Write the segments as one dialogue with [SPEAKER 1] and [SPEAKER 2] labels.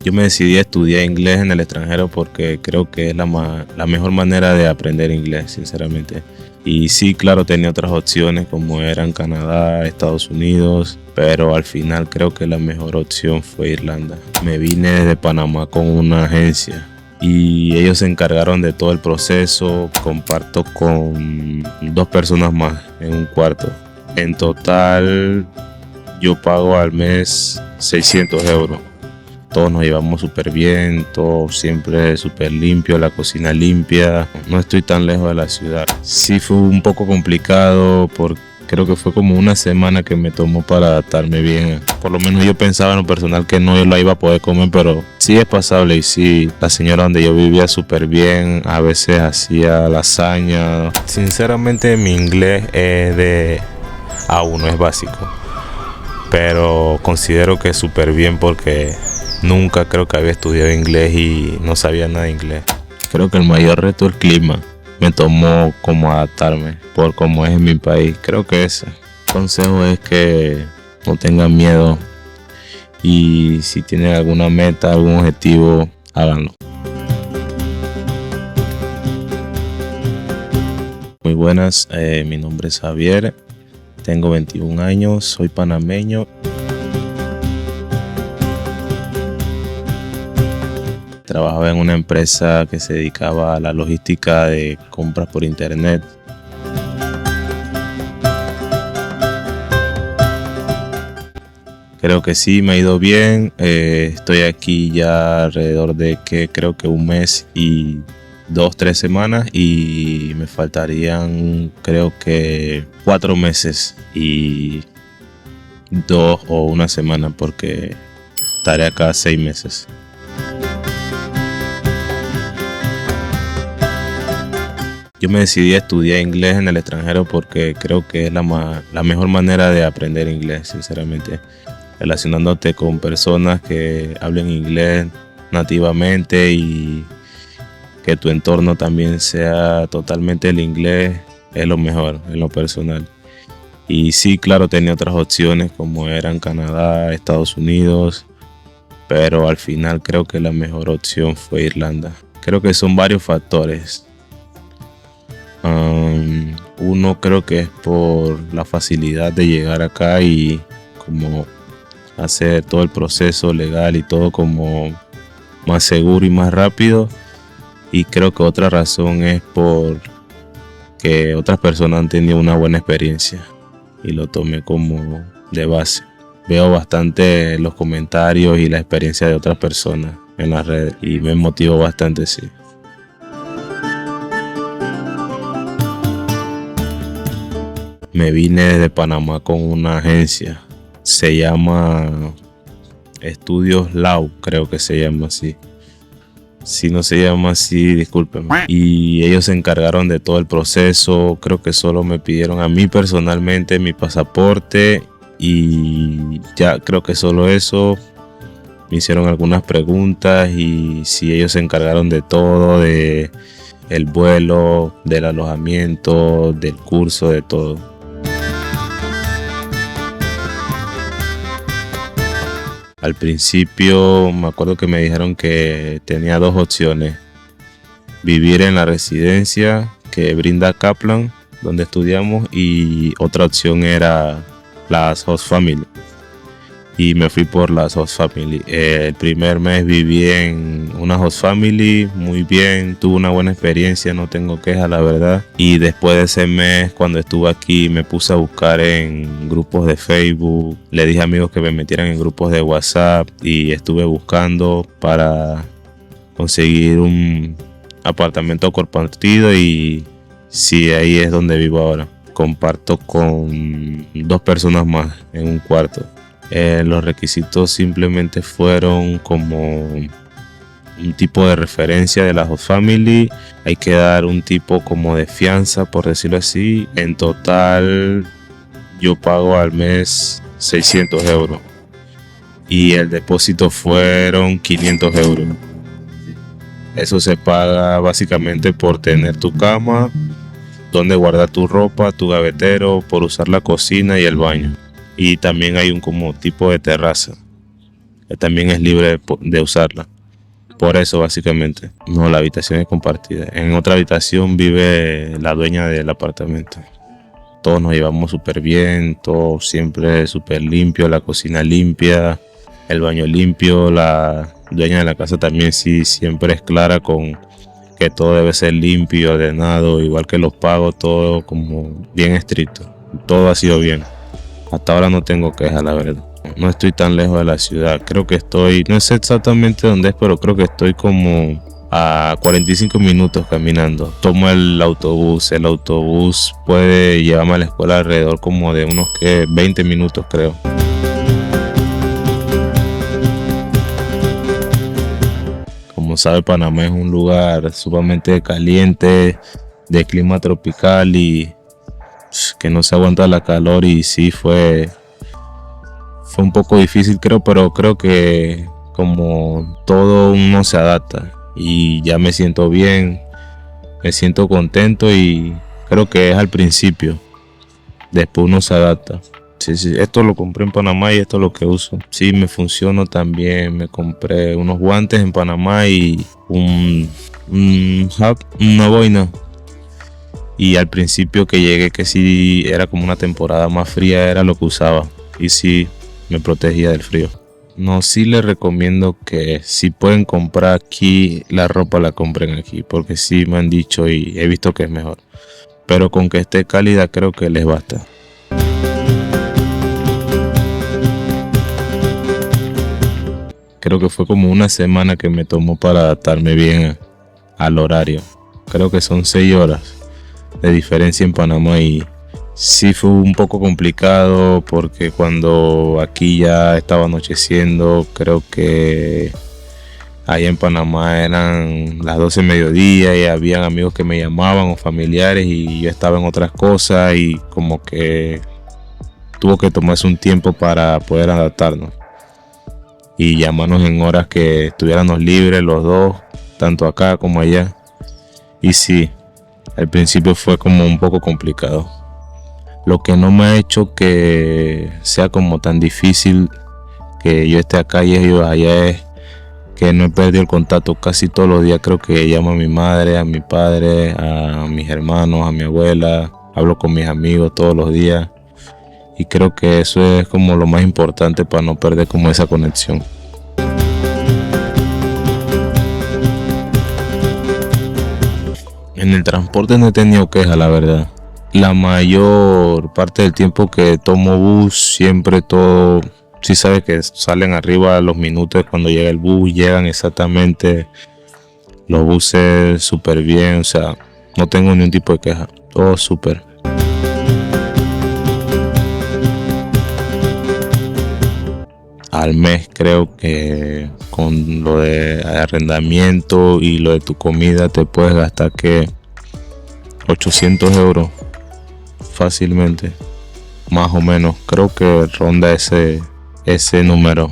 [SPEAKER 1] Yo me decidí a estudiar inglés en el extranjero porque creo que es la mejor manera de aprender inglés, sinceramente. Y sí, claro, tenía otras opciones como eran Canadá, Estados Unidos, pero al final creo que la mejor opción fue Irlanda. Me vine desde Panamá con una agencia y ellos se encargaron de todo el proceso. Comparto con 2 personas más en un cuarto. En total yo pago al mes 600 euros. Todos nos llevamos súper bien, todo siempre súper limpio, la cocina limpia. No estoy tan lejos de la ciudad. Sí fue un poco complicado porque creo que fue como una semana que me tomó para adaptarme bien. Por lo menos yo pensaba en lo personal que no la iba a poder comer, pero sí es pasable. Y sí, la señora donde yo vivía súper bien, a veces hacía lasaña. Sinceramente mi inglés es de A1, es básico, pero considero que es súper bien porque nunca creo que había estudiado inglés y no sabía nada de inglés. Creo que el mayor reto es el clima. Me tomó como adaptarme por cómo es en mi país. Creo que ese consejo es que no tengan miedo y si tienen alguna meta, algún objetivo, háganlo. Muy buenas, mi nombre es Javier, tengo 21 años, soy panameño. Trabajaba en una empresa que se dedicaba a la logística de compras por internet. Creo que sí, me ha ido bien. Estoy aquí ya alrededor de creo que un mes y 2-3 semanas y me faltarían creo que 4 meses y 2 o 1 semana porque estaré acá 6 meses. Yo me decidí a estudiar inglés en el extranjero porque creo que es la mejor manera de aprender inglés, sinceramente. Relacionándote con personas que hablen inglés nativamente y que tu entorno también sea totalmente el inglés es lo mejor en lo personal. Y sí, claro, tenía otras opciones como eran Canadá, Estados Unidos, pero al final creo que la mejor opción fue Irlanda. Creo que son varios factores. Uno creo que es por la facilidad de llegar acá y como hacer todo el proceso legal y todo como más seguro y más rápido. Y creo que otra razón es por que otras personas han tenido una buena experiencia y lo tomé como de base. Veo bastante los comentarios y la experiencia de otras personas en las redes y me motivó bastante, sí. Me vine desde Panamá con una agencia. Se llama Estudios Lau, creo que se llama así. Si no se llama así, discúlpenme. Y ellos se encargaron de todo el proceso. Creo que solo me pidieron a mí personalmente mi pasaporte y ya creo que solo eso. Me hicieron algunas preguntas y sí, ellos se encargaron de todo, de el vuelo, del alojamiento, del curso, de todo. Al principio me acuerdo que me dijeron que tenía 2 opciones. Vivir en la residencia que brinda Kaplan, donde estudiamos, y otra opción era las host family. Y me fui por las host family. El primer mes viví en una host family muy bien, tuve una buena experiencia, no tengo quejas la verdad. Y después de ese mes, cuando estuve aquí, me puse a buscar en grupos de Facebook. Le dije a amigos que me metieran en grupos de WhatsApp y estuve buscando para conseguir un apartamento compartido y sí, ahí es donde vivo ahora. Comparto con 2 personas más en un cuarto. Los requisitos simplemente fueron como un tipo de referencia de la host family. Hay que dar un tipo como de fianza, por decirlo así. En total yo pago al mes 600 euros y el depósito fueron 500 euros. Eso se paga básicamente por tener tu cama, donde guardar tu ropa, tu gavetero, por usar la cocina y el baño. Y también hay un como tipo de terraza también es libre de usarla. Por eso, básicamente. No, la habitación es compartida. En otra habitación vive la dueña del apartamento. Todos nos llevamos súper bien, todo siempre súper limpio, la cocina limpia, el baño limpio. La dueña de la casa también sí siempre es clara con que todo debe ser limpio y ordenado, igual que los pagos, todo como bien estricto. Todo ha sido bien. Hasta ahora no tengo quejas, la verdad. No estoy tan lejos de la ciudad. Creo que estoy, no sé exactamente dónde es, pero creo que estoy como a 45 minutos caminando. Tomo el autobús. El autobús puede llevarme a la escuela alrededor como de unos 20 minutos, creo. Como sabe, Panamá es un lugar sumamente caliente, de clima tropical y que no se aguanta la calor, y sí fue un poco difícil, creo, pero creo que como todo uno se adapta y ya me siento bien, me siento contento y creo que es al principio, después uno se adapta. Sí, esto lo compré en Panamá y esto es lo que uso. Sí, me funcionó también. Me compré unos guantes en Panamá y una boina. Y al principio que llegué, que sí era como una temporada más fría, era lo que usaba. Y sí, me protegía del frío. No, sí les recomiendo que si pueden comprar aquí, la ropa la compren aquí, porque sí me han dicho y he visto que es mejor. Pero con que esté cálida creo que les basta. Creo que fue como una semana que me tomó para adaptarme bien al horario. Creo que son 6 horas de diferencia en Panamá y sí fue un poco complicado porque cuando aquí ya estaba anocheciendo, creo que allá en Panamá eran las 12 de mediodía y habían amigos que me llamaban o familiares y yo estaba en otras cosas y como que tuvo que tomarse un tiempo para poder adaptarnos y llamarnos en horas que estuviéramos libres los dos, tanto acá como allá. Y sí, al principio fue como un poco complicado. Lo que no me ha hecho que sea como tan difícil que yo esté acá y ellos allá es que no he perdido el contacto casi todos los días. Creo que llamo a mi madre, a mi padre, a mis hermanos, a mi abuela, hablo con mis amigos todos los días. Y creo que eso es como lo más importante para no perder como esa conexión. En el transporte no he tenido queja, la verdad. La mayor parte del tiempo que tomo bus, siempre todo, sí sabes que salen arriba los minutos cuando llega el bus, llegan exactamente los buses súper bien, o sea, no tengo ningún tipo de queja, todo súper. Al mes creo que con lo de arrendamiento y lo de tu comida te puedes gastar que 800 euros fácilmente, más o menos, creo que ronda ese número.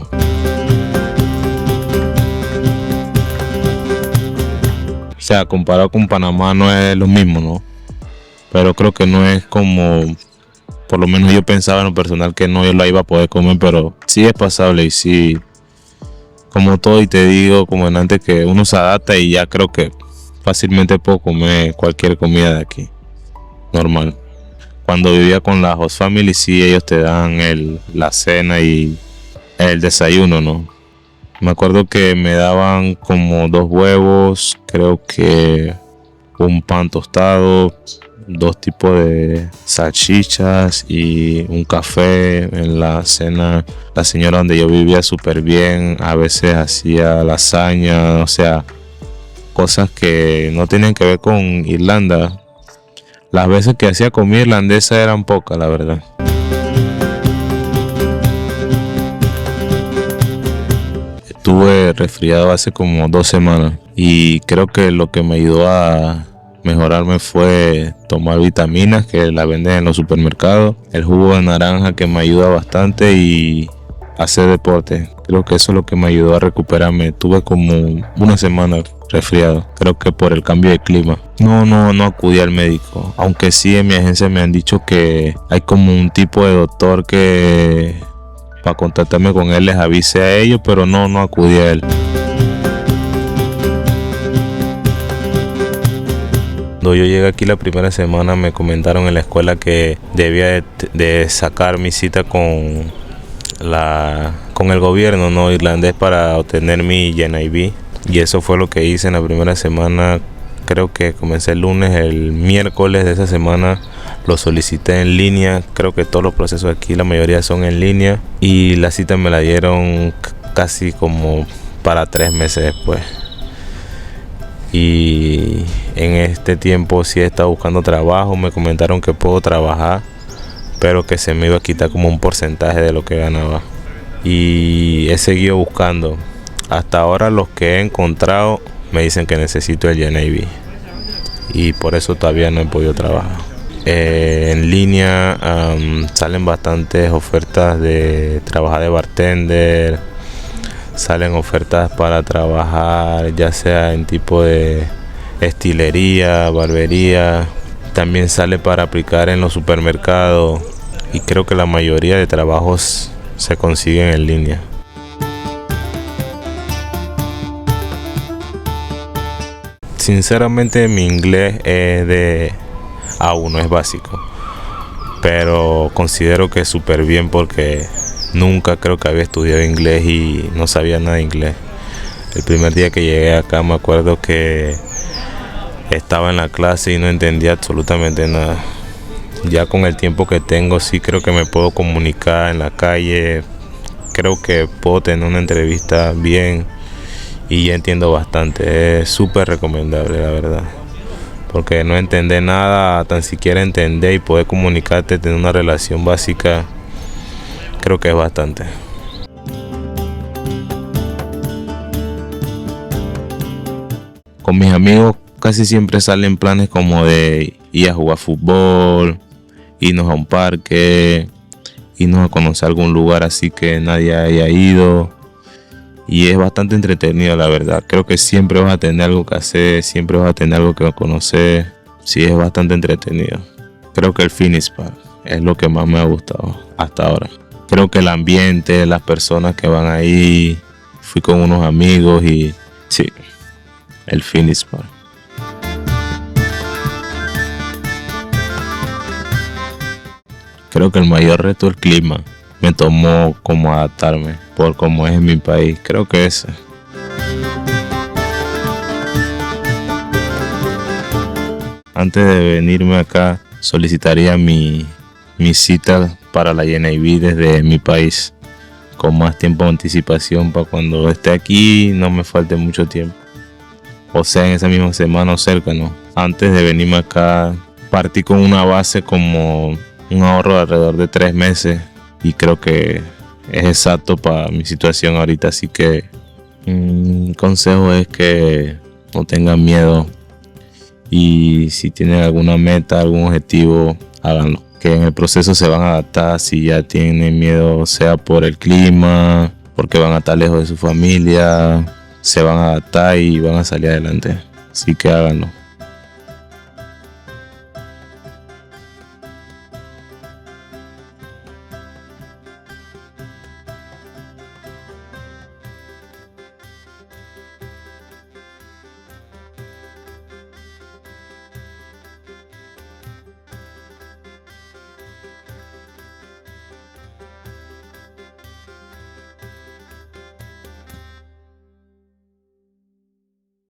[SPEAKER 1] O sea, comparado con Panamá no es lo mismo, ¿no? Pero creo que no es como, por lo menos yo pensaba en lo personal que no yo la iba a poder comer, pero sí es pasable y sí, como todo, y te digo como en antes que uno se adapta y ya creo que fácilmente puedo comer cualquier comida de aquí, normal. Cuando vivía con la host family, sí, ellos te dan la cena y el desayuno, ¿no? Me acuerdo que me daban como 2 huevos, creo que un pan tostado, 2 tipos de salchichas y un café en la cena. La señora donde yo vivía súper bien, a veces hacía lasaña, o sea, cosas que no tienen que ver con Irlanda. Las veces que hacía comida irlandesa eran pocas, la verdad. Estuve resfriado hace como 2 semanas y creo que lo que me ayudó a mejorarme fue tomar vitaminas que las venden en los supermercados, el jugo de naranja que me ayuda bastante y hacer deporte. Creo que eso es lo que me ayudó a recuperarme. Tuve como una semana resfriado, creo que por el cambio de clima. No acudí al médico, aunque sí en mi agencia me han dicho que hay como un tipo de doctor que para contactarme con él les avisé a ellos, pero no acudí a él. Cuando yo llegué aquí la primera semana me comentaron en la escuela que debía de sacar mi cita con el gobierno, ¿no?, irlandés para obtener mi NIB, y eso fue lo que hice en la primera semana. Creo que comencé el lunes, el miércoles de esa semana lo solicité en línea. Creo que todos los procesos aquí, la mayoría son en línea, y la cita me la dieron casi como para 3 meses después. Y en este tiempo sí he estado buscando trabajo. Me comentaron que puedo trabajar, pero que se me iba a quitar como un porcentaje de lo que ganaba. Y he seguido buscando. Hasta ahora los que he encontrado me dicen que necesito el NIB, y por eso todavía no he podido trabajar. En línea salen bastantes ofertas de trabajar de bartender. Salen ofertas para trabajar ya sea en tipo de estilería, barbería. También sale para aplicar en los supermercados, y creo que la mayoría de trabajos se consiguen en línea. Sinceramente mi inglés es de A1, es básico, pero considero que es súper bien porque nunca creo que había estudiado inglés y no sabía nada de inglés. El primer día que llegué acá me acuerdo que estaba en la clase y no entendía absolutamente nada. Ya con el tiempo que tengo sí creo que me puedo comunicar en la calle. Creo que puedo tener una entrevista bien y ya entiendo bastante. Es súper recomendable, la verdad. Porque no entender nada, tan siquiera entender y poder comunicarte, tener una relación básica, creo que es bastante. Con mis amigos casi siempre salen planes como de ir a jugar fútbol, irnos a un parque, irnos a conocer algún lugar así que nadie haya ido. Y es bastante entretenido, la verdad. Creo que siempre vas a tener algo que hacer, siempre vas a tener algo que conocer. Sí, es bastante entretenido. Creo que el Phoenix Park es lo que más me ha gustado hasta ahora. Creo que el ambiente, las personas que van ahí, fui con unos amigos y sí, el Phoenix Park. Creo que el mayor reto es el clima. Me tomó como adaptarme por cómo es en mi país. Creo que ese. Antes de venirme acá, solicitaría mi cita para la NIB desde mi país, con más tiempo de anticipación para cuando esté aquí no me falte mucho tiempo. O sea, en esa misma semana o cerca, ¿no? Antes de venirme acá, partí con una base como un ahorro de alrededor de 3 meses. Y creo que es exacto para mi situación ahorita. Así que un consejo es que no tengan miedo. Y si tienen alguna meta, algún objetivo, háganlo. Que en el proceso se van a adaptar. Si ya tienen miedo, sea por el clima, porque van a estar lejos de su familia, se van a adaptar y van a salir adelante. Así que háganlo.